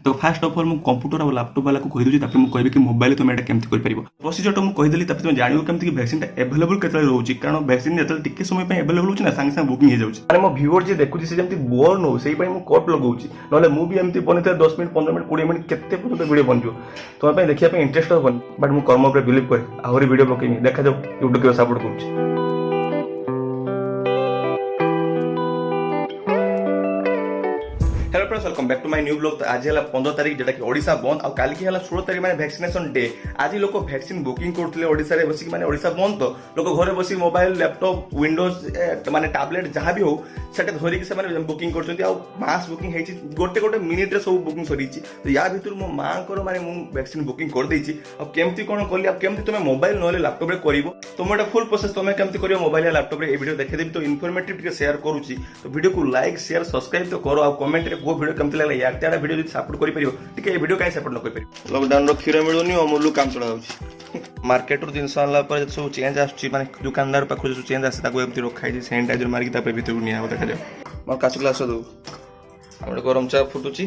तो fast of all मु computer और लैपटॉप वाला को कहि दूची तापर मु कहबे कि मोबाइल तुम एटा केमति कर परिबो प्रोसीजर तो मु कहि देली तापर तुम जानिबो केमति कि वैक्सीन टा अवेलेबल केतले रहउची कारण वैक्सीन जतल टिके समय पे अवेलेबल होची ना संग संग बुकिंग हे जाउची माने मो व्यूअर जे देखुची से जेमति बोर नो सेही पई मु कोट लगौची नले मु भी एमति बनिते 10 मिनिट 15 मिनिट 20 मिनिट केते पर्यंत वीडियो बनजियो तो पे देखिया पे इंटरेस्ट होबन बट मु कर्म पे बिलीव करे आहुरी वीडियो पकेमी देखा जाऊ यूट्यूब के सपोर्ट करूची। Hello friends welcome back to my new blog. तो आज है 15 तारीख जेटा कि ओडिशा बंद और काली की है 16 तारीख माने वैक्सीनेशन डे। आज लोग वैक्सीन बुकिंग करते ओडिशा रे बसी माने ओडिशा बंद तो लोग घरे बसी मोबाइल लैपटॉप विंडोज माने टैबलेट जहाँ भी हो सेटा धरिक से माने बुकिंग करछथि आ मास बुकिंग हेछि गोटे गोटे मिनिट रे सब बुकिंग सरीछि। तो या भितर मो मां को माने मु वैक्सीन बुकिंग कर देछि अब केमति कोन करली अब केमति तुमे मोबाइल नले लैपटॉप रे करिवो तो मोटा फुल प्रोसेस तुमे केमति करियो मोबाइल या लैपटॉप रे ए वीडियो देखे देबी तो इन्फॉर्मेटिव के शेयर करूछि। तो वीडियो को लाइक शेयर सब्सक्राइब तो करो आ कमेंट रे वो वीडियो केमति लागला यार त्याडा वीडियो जदि सपोर्ट करि परियो ठीक है वीडियो काई सपोर्ट न करि परियो। लॉकडाउन रो खीर मिलुनी अमूल्य काम चला होछि मार्केट रो जिंस आला पर सब चेंज आछि माने दुकानदार पाखु जो चेंज आसे ताको एमति रखाइ जे सैनिटाइजर मारि तापर भीतर निया हो देखा जाय मोर काच ग्लास दो हमरे गरम चा फुटुची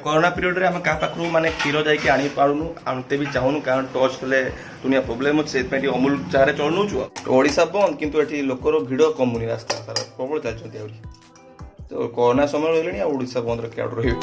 कोरोना पीरियड रे हम का पाखु माने खीर जाय के आनी पारुनु आनते भी चाहुनु कारण टच होले दुनिया प्रॉब्लम अछि सेत पे अमूल चारे चलनु छु ओडिसा बंद किंतु एठी लोकर भीड़ कमुनी रास्ता सारा प्रबल चलछथि आउरी तो कोरोना समय रहलेनी ओडिसा बंद रे क्याड रहियो।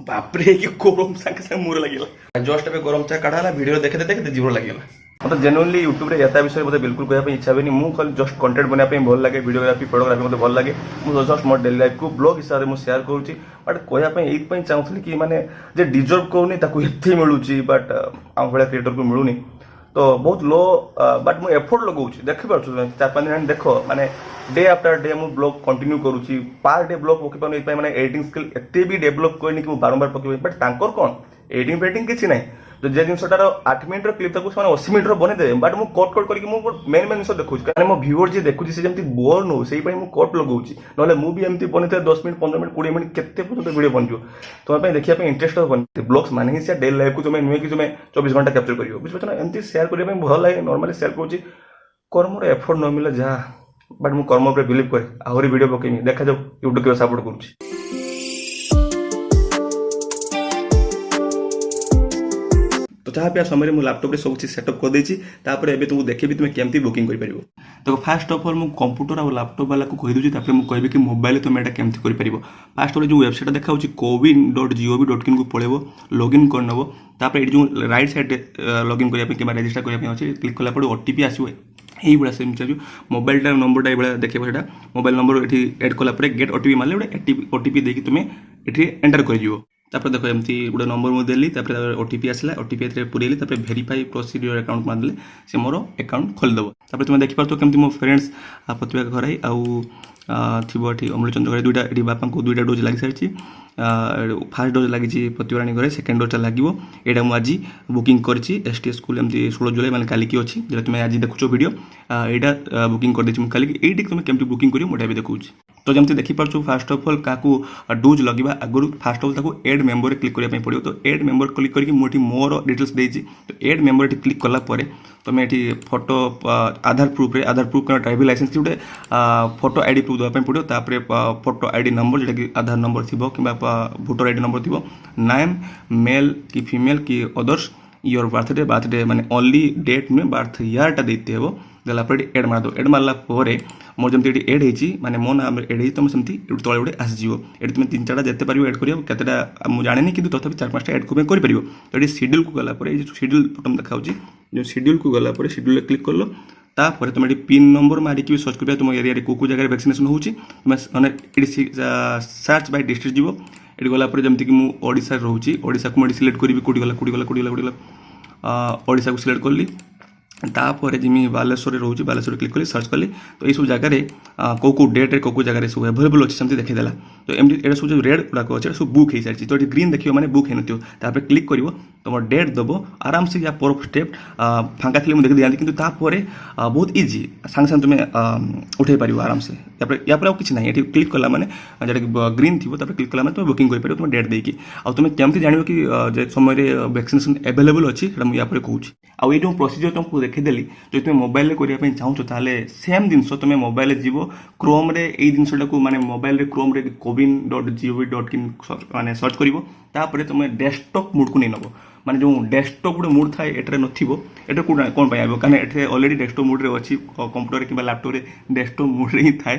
बापरे कि गरम संगे संगे मुर लागिला जस्ट पे गरम चा काढाला वीडियो देखते देखते जीवन लागिला मतलब जेन्युइनली यूट्यूब रे याता विषय मते बिल्कुल कहया पे इच्छा होनी मु खाली जस्ट कंटेंट बना पे भल लागे वीडियोग्राफी फोटोग्राफी मते भल लागे मु जस्ट मोर डेली लाइफ को ब्लॉग हिसाब रे मु शेयर करूची बट कहया पे एई पई चाहूथली कि माने जे डिजर्व कोनी ताकू एथि मिलुची बट आ भले क्रिएटर को मिलुनी तो बहुत लो बट मु एफर्ट लगाउची देखि पाछु 4-5 दिन देखो माने डे आफ्टर डे मु ब्लॉग कंटिन्यू करूची पार डे ब्लॉग पके पानी माने एडिटिंग स्किल एते भी डेवलप करनी कि मु बारंबार पके बट तांकर कोन एडिटिंग पेटिंग किछि नै तो जे जिनसटार 8 मिनिट रो क्लिप ताकू माने 80 मिनिट रो बने दे बट मु कट कट करके मु मेन मेन जिंस देखुची कारण मो व्यूअर जे देखुची से जेमति बोर नो सेही पई मु कट लगाउची नले मु भी एमति बनिते 10 मिनिट 15 मिनिट 20 मिनिट केते पर्यंत वीडियो बनजो तो पे देखिया पे इंटरेस्ट होबन ब्लॉग्स माने ही से डेली लाइफ को तुमे नुए कि तुमे 24 घंटा कैप्चर करियो बुझबो ना एमति शेयर करिया पे भल लागे नॉर्मली शेयर करूची कर्म रो एफर्ट न मिले जा बट मु कर्म पे बिलीव करे आहुरी वीडियो पकेमी देखा जाऊ यूट्यूब के सपोर्ट करूची। तो जहाँ पे समय मु लैपटॉप रे सब चीज सेटअप कर देछि तापर एबे तुमु देखेबी तुमे केमति बुकिंग कर परिबो। तो फास्ट ऑफ ऑल मु कंप्यूटर और लैपटॉप वाला को कहि दूची तापर मु कहबे कि मोबाइल तुमे एटा केमति कर परिबो। फास्ट ऑफ जो वेबसाइट देखाउची cowin.gov.in को पळेबो लॉगिन कर नबो तापर ए जो राइट साइड लॉगिन करिया पे कि रजिस्टर करिया पे अछि क्लिक कला पर ओटीपी आसीबो एई बडा सेम चार्ज मोबाइल नंबर टा बडा देखबो सेटा मोबाइल नंबर एठी ऐड कला पर गेट ओटीपी मारले बडा ओटीपी देकी तुमे एठी एंटर कर जिवो तापर देखो एमती गोटे नंबर मु देली तापर ओटीपी आसला ओटीपी एथरे पुरेली तापर वेरीफाई प्रोसीड योर अकाउंट मारले से मोर अकाउंट खोल दबो तापर तुम देखि पारतो केमती मो फ्रेंड्स प्रतिभा घर आई आउ थिबो एठी अमृतचंद्र घर दुईटा एठी बापा को दुईटा डोज लागि सारछि फर्स्ट डोज लागि प्रतिवाराणी घरे सेकंड डोज लागिवो एटा मु आज बुकिंग करछि एसटीएस स्कूल एमती 16 जुलाई माने काली की अछि जे तुम आज देखुछो वीडियो एटा बुकिंग कर देछि मु काली एटी तुम केमती बुकिंग करियो मोटा भी देखुछि। तो जमती देखि पारछु फास्ट ऑफ ऑल काकू डोज लगिबा आगु फास्ट ऑफ ऑल ताकू ऐड मेंबर रे क्लिक करिया पय पड़ियो तो ऐड मेंबर क्लिक करके मोठी मोर डिटेल्स देछि तो ऐड मेंबर रे क्लिक करला परे तुम एठी फोटो आधार प्रूफ का ड्राइविंग लाइसेंस गोटे फोटो आईडी प्रूफ दवा पड़ो तापर फोटो आईडी नंबर जोटा कि आधार नंबर थी कि भोटर आईडी नंबर थी नाम मेल कि फीमेल कि अदर्स योर बर्थडे माने ओनली डेट में बर्थ ईयर टा देते हो देला पर एड मार दो एड मारला परे मोर जमती एड हेची माने मो नाम एड हेची तुम सेमती तळे गोटे आसीजिवो एड तुम 3-4टा जेते पारियो एड करियो केतेटा मु जाने नहीं किंतु तथापि 4-5टा एड को करि परियो तो एडी शेड्यूल को गला पर ए शेड्यूल बटन देखाउची जो शेड्यूल को गला पर शेड्यूल क्लिक करलो तापर तुम एडी पिन नंबर मारी कि सर्च करिया तुम एरिया रे को जगह वैक्सीनेशन होची तुम माने एडी सर्च बाय डिस्ट्रिक्ट जीवो एडी गला पर जमती कि मु ओडिसा रहउची ओडिसा को मडी सिलेक्ट करिवि कोडी गला ओडिसा को सिलेक्ट करली तापर जिमी बालेश्वर रोचे बालेश्वर क्लिक कली सर्च कली तो ये सब जगह को डेट को जगह सब अवेलेबल अच्छे सेमती देखेदेला तो एमती एटा सब जो रेड गुड़ाक अच्छे सब बुक हो सारी तो ये ग्रीन देखिए मैंने बुक हो नपर क्लिक कर तुम डेट दब आराम से या पर स्टेप फांका थी मुझे देखी दिखाती कि बहुत इजी सांगे सांगे तुम्हें उठे पार आराम से तापर या पर किसी ना ये क्लिक कला मैंने जो ग्रीन थी क्लिक कला तुम बुकिंग कर तुम डेट देकी तुम केमती जान कि जे समय वैक्सीनेशन एवेलेबल अच्छी मुझे यहाँ कहूँ आउ ये प्रोसीजर तुमको देखीदेली जो तुम मोबाइल करने चाहूँ ताले सेम जिन तुम मोबाइल जीव क्रोम रे ये जिनटा को माने मोबाइल क्रोम रे covid.gov.in माने सर्च कर तुम डेस्कटॉप मोड को नहीं नब माने जो डेस्कटॉप गोटे मोड थाए एटारे नथिबो एटा कोन कोन पाइ आबो कारण एठे ऑलरेडी डेस्कटॉप मोड रे अछि कंप्यूटर किबा लैपटॉप रे डेस्कटॉप मोड रे ही थाए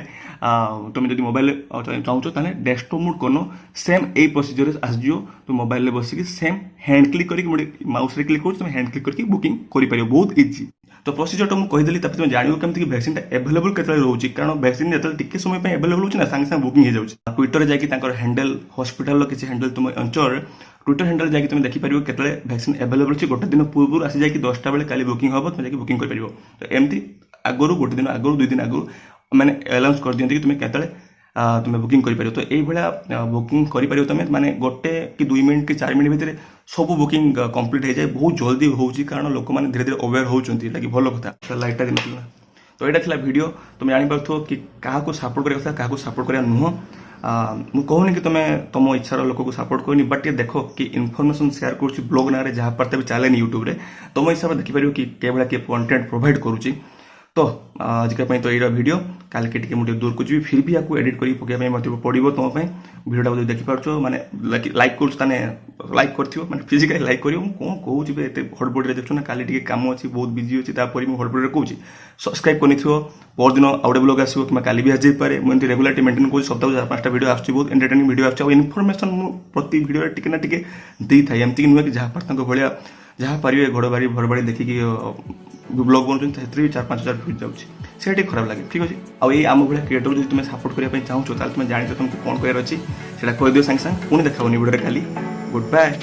तुम जदि मोबाइल चाहूछ ताने डेस्कटॉप मोड कोनो सेम ए प्रोसीजर आसजियो तुम मोबाइल रे बसिकी सेम हैंड क्लिक करिक मोडे माउस रे क्लिक कर तुम हैंड क्लिक करके बुकिंग करि परियो बहुत इजी तो प्रोसीजर तो मुझे कहीदेली तुम जानियो केमती कि वैक्सीन एवेलेबल केतले रहउची कारण वैक्सीन जेतले टिके समय पे एवेलेबल होची ना संगे संगे बुकिंग हो जाउची ट्विटर रे जाकी तांकर हैंडल हॉस्पिटल रो किछि हैंडल तुम अंचल ट्विटर हैंडल जाकी तुम देखि परियो केतले वैक्सीन एवेलेबल अछि गोटे दिन पूर्व आसी जाकी 10टा बेले काली बुकिंग हबो तुम जाकी बुकिंग कर परियो तो एमती आगरु गोटे दिन आगरु 2 दिन आगरु माने अनाउंस कर दियंती कि तुम केतले तुम बुकिंग कर परियो तो एई भला बुकिंग कर परियो तुम माने गोटे कि 2 मिनिट कि 4 मिनिट भितर सब बुकिंग कंप्लीट हो जाए बहुत जल्दी होउची कारण लोक माने धीरे धीरे अवेयर होउचंती लागी भलो कथा लाइटा दिन तो एटा थिला वीडियो तुम जानि पारथो कि काहा को सपोर्ट करिया कथा काहा को सपोर्ट करिया नुह मु कहूनी कि तुम तुम इच्छार लोक को सपोर्ट करनी बट ये देख कि इनफॉरमेशन शेयर करुच्ची ब्लॉग ना जहाँ पार्टे भी चलेनी यूट्यूब रे तुम हिसाब से देखिपार कि केवल किए कंटेंट प्रोवाइड करुच्ची तो आजिका तो ये वीडियो काल के टिके मुझे दूर को जी फिर भी आपको एडिट करके पकाई मत पड़ो तुम भिडियोटा जो देखिपार माने लाइक करुने लाइक कर माने फिजिकली लाइक कर कौन कहूँ हड़बड़ी देखु ना काली टिके काम अच्छी बहुत बिजी अच्छी मुझे हड़बड़ी कहूँ सब्सक्राइब करनी परदिन आउटे ब्लॉग आसो कि काली भी आसपे मुझे रेगुलारिटी मेंटेन कर सप्ताह 4-5टा वीडियो आस बहुत एंटरटेनिंग वीडियो आस इनफॉरमेशन प्रति वीडियो टिके ना टिके दे था एमती नुहे कि जहाँ पार्थ भाया जहाँ पारे घड़बाड़ी भरबाड़ी देखिकी ब्लॉग बनाते भी 4-5 हजार व्यूज जाऊँगी खराब लगे ठीक अच्छे आउ ये आम भाई क्रिएटर जो तुम सपोर्ट करने चाहूँ तुम जान तुमको कौन करार अच्छी कहीदियो सागे सागे पुणी देखा वीडियो खाली गुड बाय।